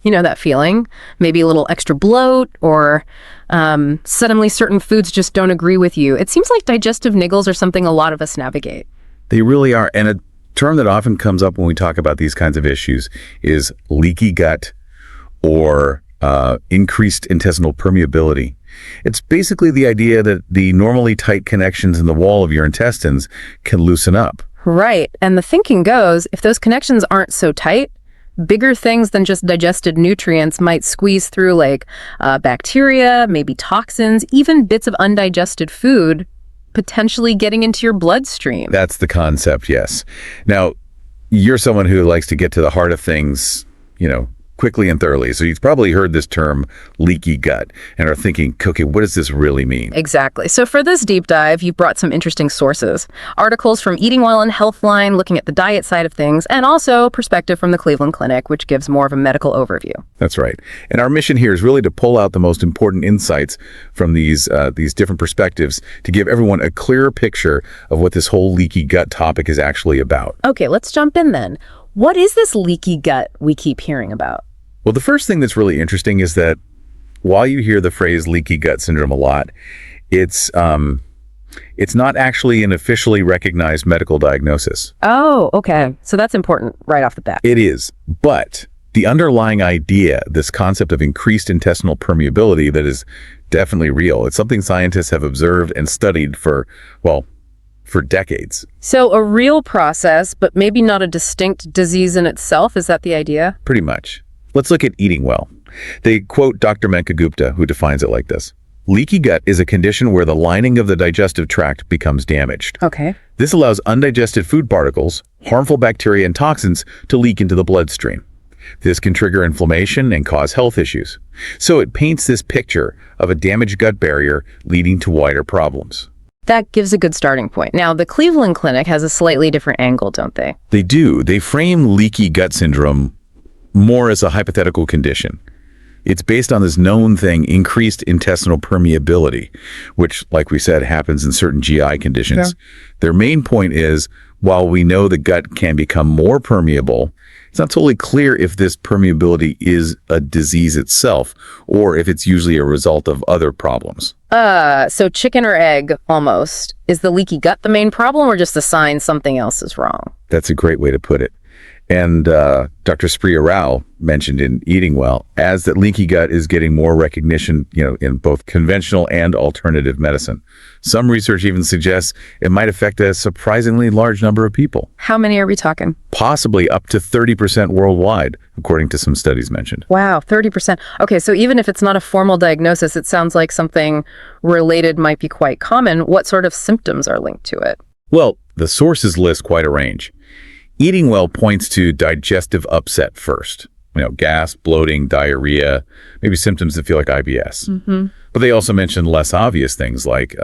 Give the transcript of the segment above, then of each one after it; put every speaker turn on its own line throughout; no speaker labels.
You know that feeling? Maybe a little extra bloat or suddenly certain foods just don't agree with you. It seems like digestive niggles are something a lot of us navigate.
They really are. And a term that often comes up when we talk about these kinds of issues is leaky gut or increased intestinal permeability. It's basically the idea that the normally tight connections in the wall of your intestines can loosen up.
Right. And the thinking goes, if those connections aren't so tight, bigger things than just digested nutrients might squeeze through, like bacteria, maybe toxins, even bits of undigested food, potentially getting into your bloodstream.
That's the concept, yes. Now, you're someone who likes to get to the heart of things, quickly and thoroughly. So you've probably heard this term leaky gut and are thinking, okay, what does this really mean?
Exactly. So for this deep dive, you've brought some interesting sources. Articles from Eating Well and Healthline looking at the diet side of things, and also perspective from the Cleveland Clinic, which gives more of a medical overview.
That's right. And our mission here is really to pull out the most important insights from these different perspectives to give everyone a clearer picture of what this whole leaky gut topic is actually about.
Okay, let's jump in then. What is this leaky gut we keep hearing about?
Well, the first thing that's really interesting is that while you hear the phrase leaky gut syndrome a lot, it's not actually an officially recognized medical diagnosis.
Oh, okay. So that's important right off the bat.
It is, but the underlying idea, this concept of increased intestinal permeability, that is definitely real. It's something scientists have observed and studied for decades.
So a real process, but maybe not a distinct disease in itself. Is that the idea?
Pretty much. Let's look at eating well. They quote Dr. Menka Gupta, who defines it like this. Leaky gut is a condition where the lining of the digestive tract becomes damaged.
Okay.
This allows undigested food particles, harmful bacteria and toxins to leak into the bloodstream. This can trigger inflammation and cause health issues. So it paints this picture of a damaged gut barrier leading to wider problems.
That gives a good starting point. Now, the Cleveland Clinic has a slightly different angle, don't they?
They do. They frame leaky gut syndrome more as a hypothetical condition. It's based on this known thing, increased intestinal permeability, which, like we said, happens in certain GI conditions. Yeah. Their main point is, while we know the gut can become more permeable, it's not totally clear if this permeability is a disease itself or if it's usually a result of other problems.
So chicken or egg, almost. Is the leaky gut the main problem or just a sign something else is wrong?
That's a great way to put it. And Dr. Spriya Rao mentioned in Eating Well as that leaky gut is getting more recognition, in both conventional and alternative medicine. Some research even suggests it might affect a surprisingly large number of people.
How many are we talking?
Possibly up to 30% worldwide, according to some studies mentioned.
Wow, 30%. Okay, so even if it's not a formal diagnosis, it sounds like something related might be quite common. What sort of symptoms are linked to it?
Well, the sources list quite a range. Eating Well points to digestive upset first. Gas, bloating, diarrhea, maybe symptoms that feel like IBS. Mm-hmm. But they also mention less obvious things like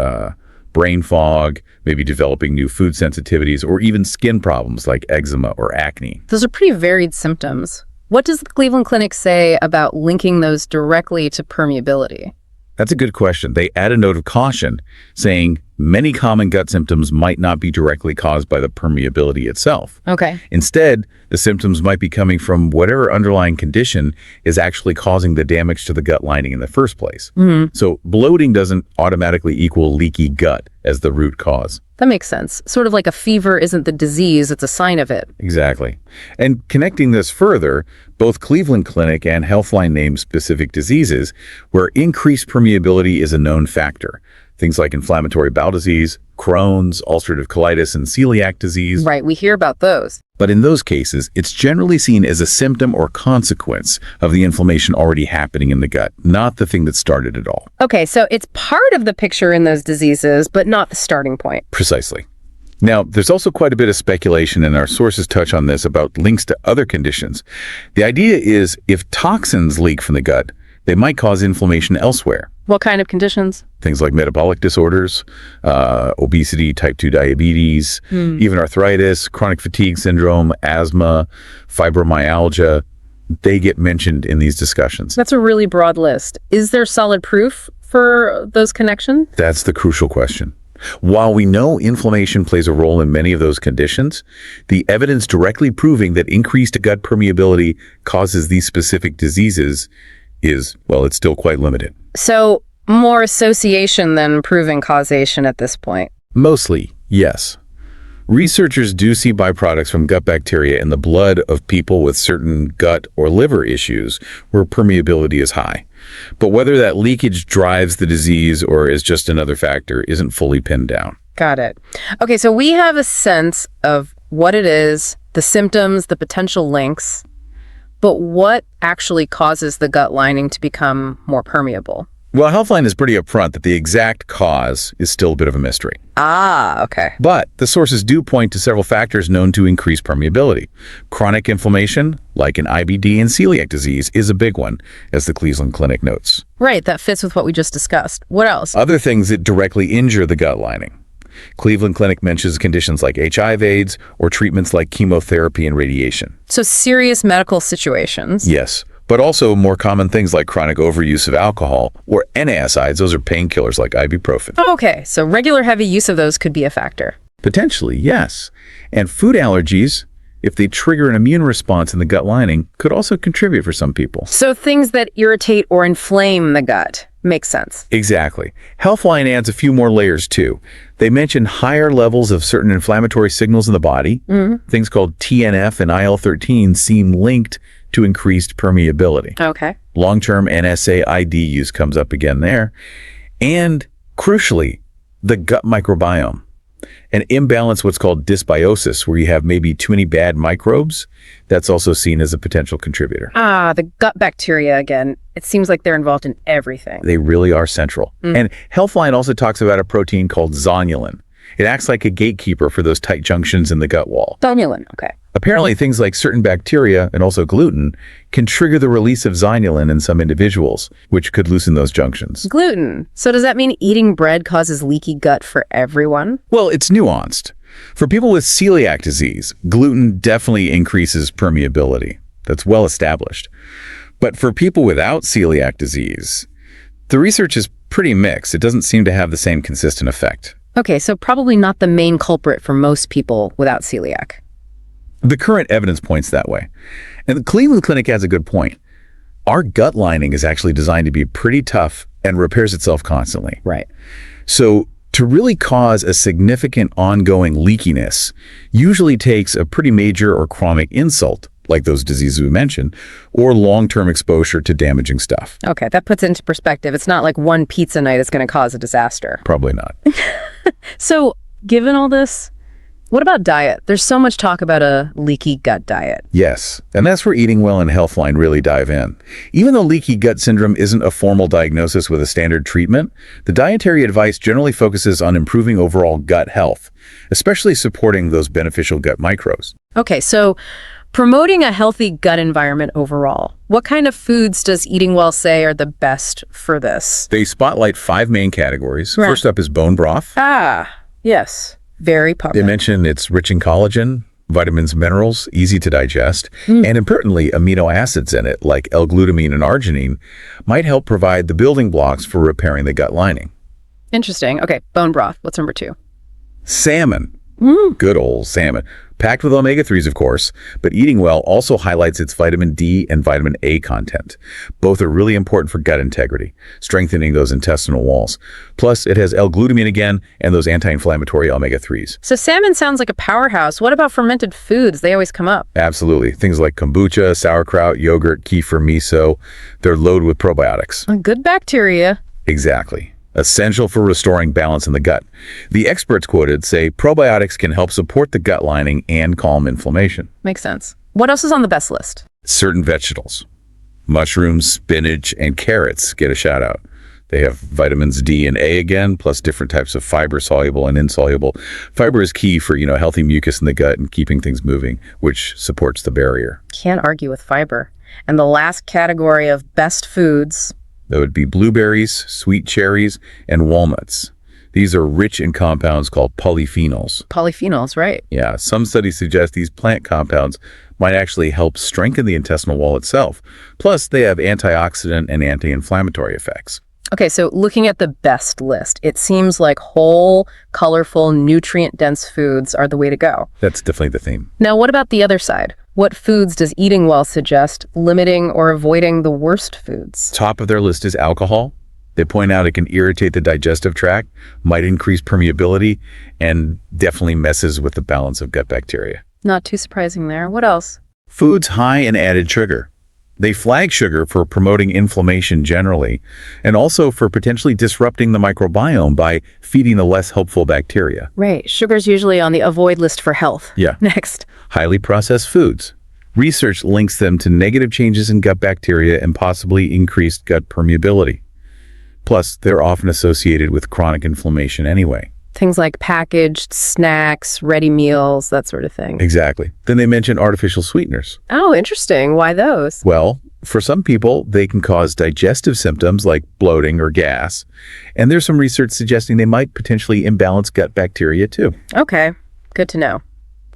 brain fog, maybe developing new food sensitivities, or even skin problems like eczema or acne.
Those are pretty varied symptoms. What does the Cleveland Clinic say about linking those directly to permeability?
That's a good question. They add a note of caution, saying many common gut symptoms might not be directly caused by the permeability itself.
Okay.
Instead, the symptoms might be coming from whatever underlying condition is actually causing the damage to the gut lining in the first place. Mm-hmm. So bloating doesn't automatically equal leaky gut as the root cause.
That makes sense. Sort of like a fever isn't the disease, it's a sign of it.
Exactly. And connecting this further, both Cleveland Clinic and Healthline name specific diseases where increased permeability is a known factor. Things like inflammatory bowel disease, Crohn's, ulcerative colitis, and celiac disease.
Right, we hear about those.
But in those cases, it's generally seen as a symptom or consequence of the inflammation already happening in the gut, not the thing that started it all.
Okay, so it's part of the picture in those diseases, but not the starting point.
Precisely. Now, there's also quite a bit of speculation, and our sources touch on this, about links to other conditions. The idea is if toxins leak from the gut, they might cause inflammation elsewhere.
What kind of conditions?
Things like metabolic disorders, obesity, type 2 diabetes, even arthritis, chronic fatigue syndrome, asthma, fibromyalgia. They get mentioned in these discussions.
That's a really broad list. Is there solid proof for those connections?
That's the crucial question. While we know inflammation plays a role in many of those conditions, the evidence directly proving that increased gut permeability causes these specific diseases is, well, it's still quite limited.
So more association than proving causation at this point.
Mostly, yes. Researchers do see byproducts from gut bacteria in the blood of people with certain gut or liver issues where permeability is high. But whether that leakage drives the disease or is just another factor isn't fully pinned down.
Got it. Okay, so we have a sense of what it is, the symptoms, the potential links, but what actually causes the gut lining to become more permeable?
Well, Healthline is pretty upfront that the exact cause is still a bit of a mystery.
Ah, okay.
But the sources do point to several factors known to increase permeability. Chronic inflammation, like in IBD and celiac disease, is a big one, as the Cleveland Clinic notes.
Right, that fits with what we just discussed. What else?
Other things that directly injure the gut lining. Cleveland Clinic mentions conditions like HIV/AIDS or treatments like chemotherapy and radiation.
So serious medical situations.
Yes. But also more common things like chronic overuse of alcohol or NSAIDs. Those are painkillers like ibuprofen.
Oh, okay, so regular heavy use of those could be a factor.
Potentially, yes. And food allergies, if they trigger an immune response in the gut lining, could also contribute for some people.
So things that irritate or inflame the gut. Makes sense.
Exactly. Healthline adds a few more layers too. They mention higher levels of certain inflammatory signals in the body. Things called TNF and IL-13 seem linked to increased permeability.
Okay.
Long-term NSAID use comes up again there. And crucially, the gut microbiome. An imbalance, what's called dysbiosis, where you have maybe too many bad microbes, that's also seen as a potential contributor.
Ah, the gut bacteria again. It seems like they're involved in everything.
They really are central. And Healthline also talks about a protein called zonulin. It acts like a gatekeeper for those tight junctions in the gut wall.
Zonulin, okay.
Apparently, things like certain bacteria and also gluten can trigger the release of zonulin in some individuals, which could loosen those junctions.
Gluten. So does that mean eating bread causes leaky gut for everyone?
Well, it's nuanced. For people with celiac disease, gluten definitely increases permeability. That's well established. But for people without celiac disease, the research is pretty mixed. It doesn't seem to have the same consistent effect.
Okay, so probably not the main culprit for most people without celiac.
The current evidence points that way. And the Cleveland Clinic has a good point. Our gut lining is actually designed to be pretty tough and repairs itself constantly.
Right.
So to really cause a significant ongoing leakiness usually takes a pretty major or chronic insult, like those diseases we mentioned, or long-term exposure to damaging stuff.
Okay, that puts it into perspective. It's not like one pizza night is going to cause a disaster.
Probably not.
So, given all this, what about diet? There's so much talk about a leaky gut diet.
Yes, and that's where Eating Well and Healthline really dive in. Even though leaky gut syndrome isn't a formal diagnosis with a standard treatment, the dietary advice generally focuses on improving overall gut health, especially supporting those beneficial gut microbes.
Okay, so promoting a healthy gut environment overall. What kind of foods does Eating Well say are the best for this?
They spotlight 5 main categories.
Right.
First up is bone broth.
Ah, yes. Very
They
popular.
mention it's rich in collagen, vitamins, minerals, easy to digest, and importantly, amino acids in it, like L-glutamine and arginine, might help provide the building blocks for repairing the gut lining.
Interesting. Okay, bone broth. What's number 2?
Salmon. Good old salmon. Packed with omega-3s, of course, but Eating Well also highlights its vitamin D and vitamin A content. Both are really important for gut integrity, strengthening those intestinal walls. Plus, it has L-glutamine again and those anti-inflammatory omega-3s.
So salmon sounds like a powerhouse. What about fermented foods? They always come up.
Absolutely. Things like kombucha, sauerkraut, yogurt, kefir, miso, they're loaded with probiotics.
Good bacteria.
Exactly. Essential for restoring balance in the gut. The experts quoted say probiotics can help support the gut lining and calm inflammation.
Makes sense. What else is on the best list?
Certain vegetables, mushrooms, spinach, and carrots get a shout out. They have vitamins D and A again, plus different types of fiber, soluble and insoluble. Fiber is key for, healthy mucus in the gut and keeping things moving, which supports the barrier.
Can't argue with fiber. And the last category of best foods.
That would be blueberries, sweet cherries, and walnuts. These are rich in compounds called polyphenols.
Polyphenols, right?
Yeah, some studies suggest these plant compounds might actually help strengthen the intestinal wall itself. Plus, they have antioxidant and anti-inflammatory effects.
Okay, so looking at the best list, it seems like whole, colorful, nutrient-dense foods are the way to go.
That's definitely the theme.
Now, what about the other side? What foods does eating well suggest, limiting or avoiding the worst foods?
Top of their list is alcohol. They point out it can irritate the digestive tract, might increase permeability, and definitely messes with the balance of gut bacteria.
Not too surprising there. What else?
Foods high in added sugar. They flag sugar for promoting inflammation generally, and also for potentially disrupting the microbiome by feeding the less helpful bacteria.
Right. Sugar's usually on the avoid list for health.
Yeah.
Next.
Highly processed foods. Research links them to negative changes in gut bacteria and possibly increased gut permeability. Plus, they're often associated with chronic inflammation anyway.
Things like packaged snacks, ready meals, that sort of thing.
Exactly. Then they mention artificial sweeteners.
Oh, interesting. Why those?
Well, for some people, they can cause digestive symptoms like bloating or gas. And there's some research suggesting they might potentially imbalance gut bacteria too.
Okay, good to know.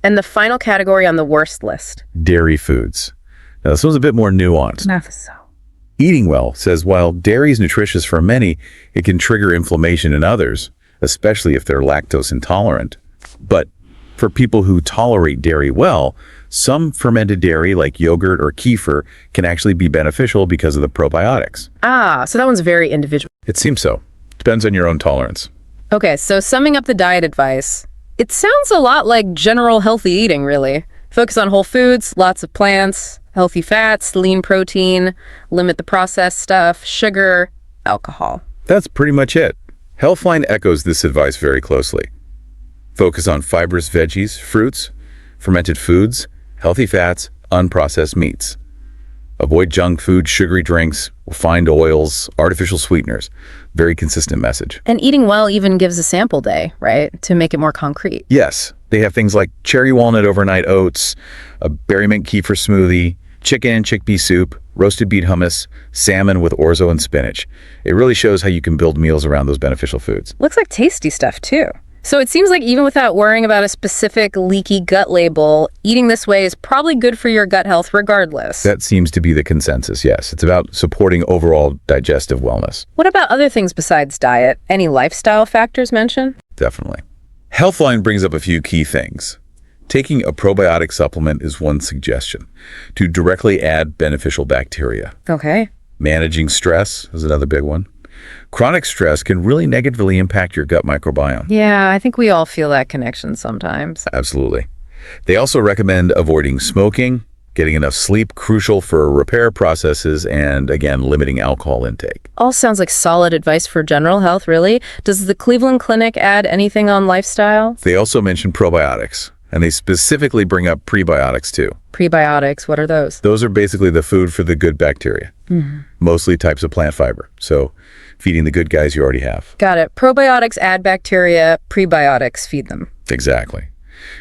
And the final category on the worst list?
Dairy foods. Now, this one's a bit more nuanced.
So.
Eating Well says while dairy is nutritious for many, it can trigger inflammation in others, especially if they're lactose intolerant. But for people who tolerate dairy well, some fermented dairy like yogurt or kefir can actually be beneficial because of the probiotics.
Ah, so that one's very individual.
It seems so. Depends on your own tolerance.
Okay, so summing up the diet advice, it sounds a lot like general healthy eating, really. Focus on whole foods, lots of plants, healthy fats, lean protein, limit the processed stuff, sugar, alcohol.
That's pretty much it. Healthline echoes this advice very closely. Focus on fibrous veggies, fruits, fermented foods, healthy fats, unprocessed meats. Avoid junk food, sugary drinks, refined oils, artificial sweeteners. Very consistent message.
And eating well even gives a sample day, right? To make it more concrete.
Yes, they have things like cherry walnut overnight oats, a berry mint kefir smoothie, chicken and chickpea soup, roasted beet hummus, salmon with orzo and spinach. It really shows how you can build meals around those beneficial foods.
Looks like tasty stuff, too. So it seems like even without worrying about a specific leaky gut label, eating this way is probably good for your gut health regardless.
That seems to be the consensus, yes. It's about supporting overall digestive wellness.
What about other things besides diet? Any lifestyle factors mentioned?
Definitely. Healthline brings up a few key things. Taking a probiotic supplement is one suggestion to directly add beneficial bacteria.
Okay.
Managing stress is another big one. Chronic stress can really negatively impact your gut microbiome.
Yeah, I think we all feel that connection sometimes.
Absolutely. They also recommend avoiding smoking, getting enough sleep, crucial for repair processes, and again, limiting alcohol intake.
All sounds like solid advice for general health, really. Does the Cleveland Clinic add anything on lifestyle?
They also mention probiotics, and they specifically bring up prebiotics too.
Prebiotics, what are those?
Those are basically the food for the good bacteria, mostly types of plant fiber. So feeding the good guys you already have.
Got it. Probiotics add bacteria, prebiotics feed them.
Exactly.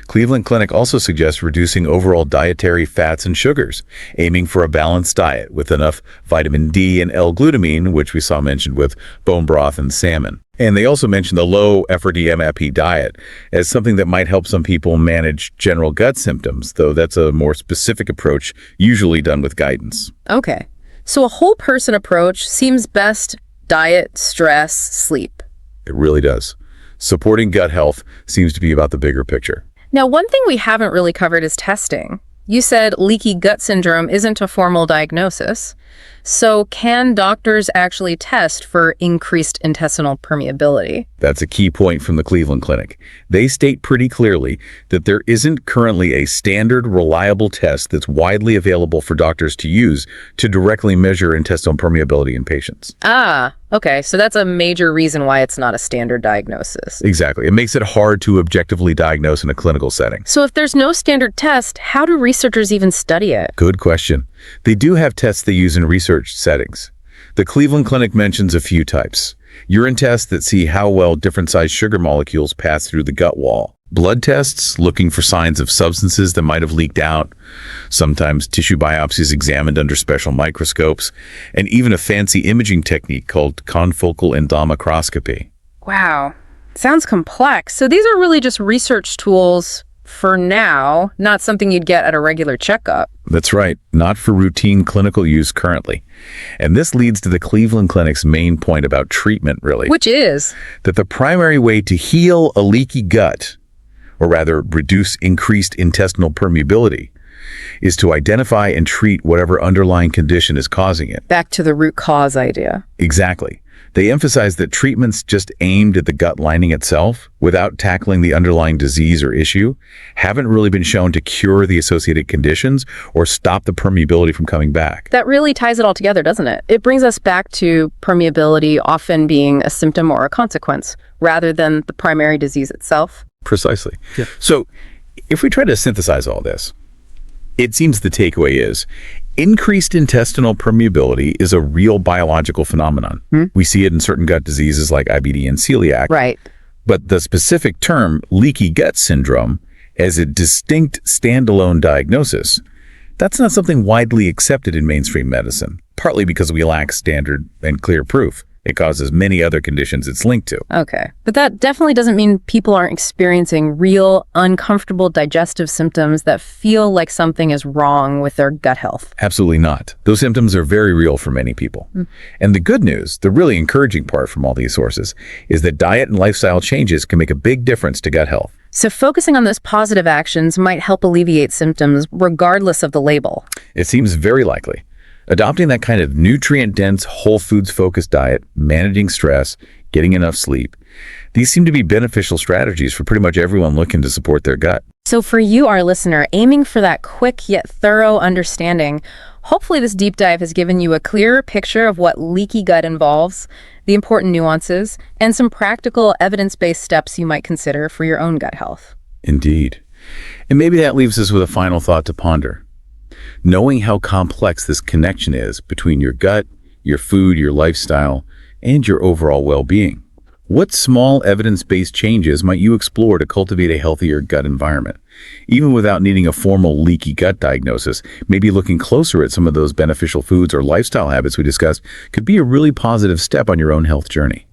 Cleveland Clinic also suggests reducing overall dietary fats and sugars, aiming for a balanced diet with enough vitamin D and L-glutamine, which we saw mentioned with bone broth and salmon. And they also mentioned the low FRD-MAP diet as something that might help some people manage general gut symptoms, though that's a more specific approach usually done with guidance.
Okay. So a whole person approach seems best: diet, stress, sleep.
It really does. Supporting gut health seems to be about the bigger picture.
Now, one thing we haven't really covered is testing. You said leaky gut syndrome isn't a formal diagnosis. So can doctors actually test for increased intestinal permeability?
That's a key point from the Cleveland Clinic. They state pretty clearly that there isn't currently a standard, reliable test that's widely available for doctors to use to directly measure intestinal permeability in patients.
Ah, okay. So that's a major reason why it's not a standard diagnosis.
Exactly. It makes it hard to objectively diagnose in a clinical setting.
So if there's no standard test, how do researchers even study it?
Good question. They do have tests they use in research settings. The Cleveland Clinic mentions a few types. Urine tests that see how well different sized sugar molecules pass through the gut wall. Blood tests looking for signs of substances that might have leaked out. Sometimes tissue biopsies examined under special microscopes. And even a fancy imaging technique called confocal endomicroscopy.
Wow. Sounds complex. So these are really just research tools for now, not something you'd get at a regular checkup.
That's right, not for routine clinical use currently. And this leads to the Cleveland Clinic's main point about treatment, really.
Which is?
That the primary way to heal a leaky gut, or rather reduce increased intestinal permeability, is to identify and treat whatever underlying condition is causing it.
Back to the root cause idea.
Exactly. They emphasize that treatments just aimed at the gut lining itself, without tackling the underlying disease or issue, haven't really been shown to cure the associated conditions or stop the permeability from coming back.
That really ties it all together, doesn't it? It brings us back to permeability often being a symptom or a consequence, rather than the primary disease itself.
Precisely. Yeah. So, if we try to synthesize all this, it seems the takeaway is increased intestinal permeability is a real biological phenomenon. We see it in certain gut diseases like IBD and celiac.
Right.
But the specific term leaky gut syndrome as a distinct standalone diagnosis, that's not something widely accepted in mainstream medicine, partly because we lack standard and clear proof. It causes many other conditions it's linked to.
Okay. But that definitely doesn't mean people aren't experiencing real, uncomfortable digestive symptoms that feel like something is wrong with their gut health.
Absolutely not. Those symptoms are very real for many people. And the good news, the really encouraging part from all these sources, is that diet and lifestyle changes can make a big difference to gut health.
So focusing on those positive actions might help alleviate symptoms regardless of the label.
It seems very likely. Adopting that kind of nutrient-dense, whole foods-focused diet, managing stress, getting enough sleep, these seem to be beneficial strategies for pretty much everyone looking to support their gut.
So for you, our listener, aiming for that quick yet thorough understanding, hopefully this deep dive has given you a clearer picture of what leaky gut involves, the important nuances, and some practical evidence-based steps you might consider for your own gut health.
Indeed. And maybe that leaves us with a final thought to ponder. Knowing how complex this connection is between your gut, your food, your lifestyle, and your overall well-being. What small evidence-based changes might you explore to cultivate a healthier gut environment? Even without needing a formal leaky gut diagnosis, maybe looking closer at some of those beneficial foods or lifestyle habits we discussed could be a really positive step on your own health journey.